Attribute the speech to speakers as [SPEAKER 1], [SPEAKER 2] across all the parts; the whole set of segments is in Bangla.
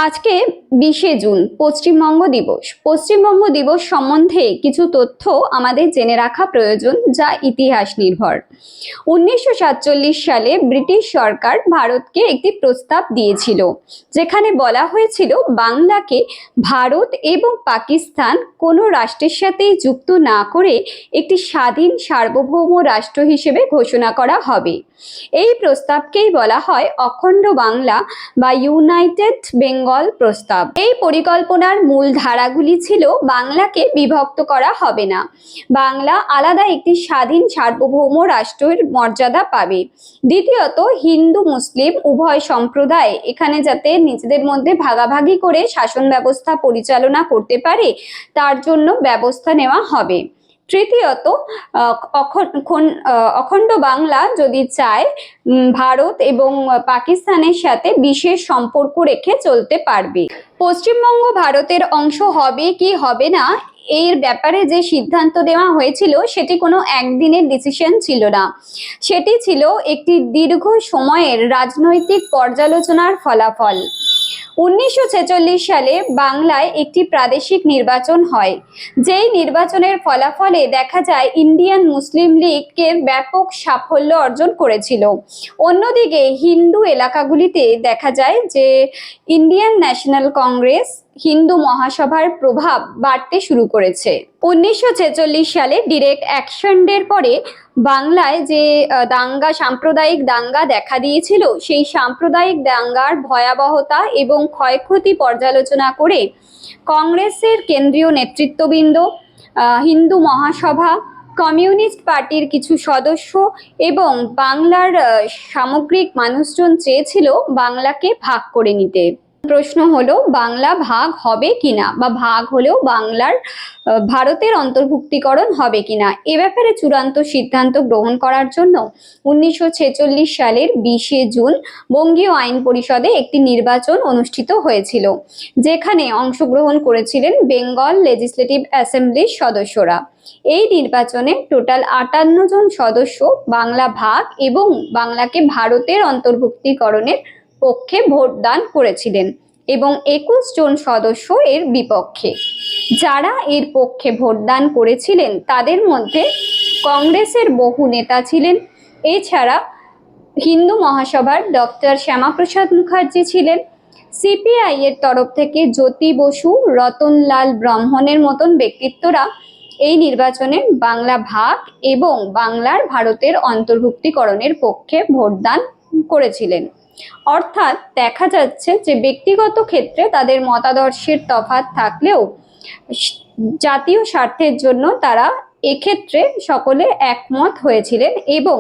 [SPEAKER 1] আজকে 20শে জুন পশ্চিমবঙ্গ দিবস। পশ্চিমবঙ্গ দিবস সম্বন্ধে কিছু তথ্য আমাদের জেনে রাখা প্রয়োজন, যা ইতিহাস নির্ভর। 1947 সালে ব্রিটিশ সরকার ভারতকে একটি প্রস্তাব দিয়েছিল, যেখানে বলা হয়েছিল বাংলাকে ভারত এবং পাকিস্তান কোনো রাষ্ট্রের সাথেই যুক্ত না করে একটি স্বাধীন সার্বভৌম রাষ্ট্র হিসেবে ঘোষণা করা হবে। এই প্রস্তাবকেই বলা হয় অখণ্ড বাংলা বা ইউনাইটেড বেঙ্গল প্রস্তাব। এই পরিকল্পনার মূল ধারাগুলি ছিল বাংলাকে বিভক্ত করা হবে না, বাংলা আলাদা একটি স্বাধীন সার্বভৌম রাষ্ট্রের মর্যাদা পাবে। দ্বিতীয়ত, হিন্দু মুসলিম উভয় সম্প্রদায় এখানে যাতে নিজেদের মধ্যে ভাগাভাগি করে শাসন ব্যবস্থা পরিচালনা করতে পারে, তার জন্য ব্যবস্থা নেওয়া হবে। তৃতীয়ত, অখণ্ড বাংলা যদি চায় ভারত এবং পাকিস্তানের সাথে বিশেষ সম্পর্ক রেখে চলতে পারবে। পশ্চিমবঙ্গ ভারতের অংশ হবে কি হবে না এর ব্যাপারে যে সিদ্ধান্ত দেওয়া হয়েছিল, সেটি কোনো একদিনের ডিসিশন ছিল না। সেটি ছিল একটি দীর্ঘ সময়ের রাজনৈতিক পর্যালোচনার ফলাফল। 1946 সালে বাংলায় একটি প্রাদেশিক নির্বাচন হয়, যেই নির্বাচনের ফলাফলে দেখা যায় ইন্ডিয়ান মুসলিম লীগকে ব্যাপক সাফল্য অর্জন করেছিল। অন্যদিকে হিন্দু এলাকাগুলিতে দেখা যায় যে ইন্ডিয়ান ন্যাশনাল কংগ্রেস হিন্দু মহাসভার প্রভাব বাড়তে শুরু করেছে। 1946 সালে ডিরেক্ট অ্যাকশনের পরে বাংলায় যে সাম্প্রদায়িক দাঙ্গা দেখা দিয়েছিল, সেই সাম্প্রদায়িক দাঙ্গার ভয়াবহতা এবং ক্ষয়ক্ষতি পর্যালোচনা করে কংগ্রেসের কেন্দ্রীয় নেতৃত্ববৃন্দ, হিন্দু মহাসভা, কমিউনিস্ট পার্টির কিছু সদস্য এবং বাংলার সামগ্রিক মানুষজন চেয়েছিল বাংলাকে ভাগ করে নিতে। প্রশ্ন হলো, বাংলা ভাগ হবে কিনা বা ভাগ হলেও বাংলার ভারতের অন্তর্ভুক্তিকরণ হবে কিনা, এ ব্যাপারে চূড়ান্ত সিদ্ধান্ত গ্রহণ করার জন্য 1946 সালের 20শে জুন বঙ্গীয় আইন পরিষদে একটি নির্বাচন অনুষ্ঠিত হয়েছিল, যেখানে অংশগ্রহণ করেছিলেন বেঙ্গল লেজিসলেটিভ অ্যাসেম্বলির সদস্যরা। এই নির্বাচনে টোটাল 58 জন সদস্য বাংলা ভাগ এবং বাংলাকে ভারতের অন্তর্ভুক্তিকরণের পক্ষে ভোট দান করেছিলেন এবং 21 জন সদস্য এর বিপক্ষে। যারা এর পক্ষে ভোটদান করেছিলেন তাদের মধ্যে কংগ্রেসের বহু নেতা ছিলেন। এছাড়া হিন্দু মহাসভার ডক্টর শ্যামাপ্রসাদ মুখার্জি ছিলেন। সিপিআই এর তরফ থেকে জ্যোতি বসু, রতনলাল ব্রাহ্মণের মতন ব্যক্তিত্বরা এই নির্বাচনে বাংলা ভাগ এবং বাংলার ভারতের অন্তর্ভুক্তিকরণের পক্ষে ভোটদান করেছিলেন। অর্থাৎ দেখা যাচ্ছে যে ব্যক্তিগত ক্ষেত্রে তাদের মতাদর্শের তফাৎ থাকলেও জাতীয় স্বার্থের জন্য তারা এক্ষেত্রে সকলে একমত হয়েছিলেন এবং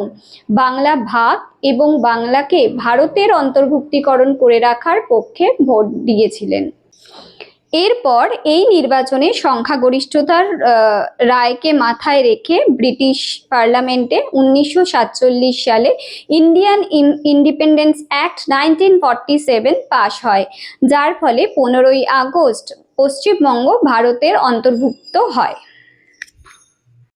[SPEAKER 1] বাংলা ভাগ এবং বাংলাকে ভারতের অন্তর্ভুক্তিকরণ করে রাখার পক্ষে ভোট দিয়েছিলেন। এরপর এই নির্বাচনে সংখ্যাগরিষ্ঠতার রায়কে মাথায় রেখে ব্রিটিশ পার্লামেন্টে 1947 সালে ইন্ডিয়ান ইন্ডিপেন্ডেন্স অ্যাক্ট 1947 পাশ হয়, যার ফলে 15ই আগস্ট পশ্চিমবঙ্গ ভারতের অন্তর্ভুক্ত হয়।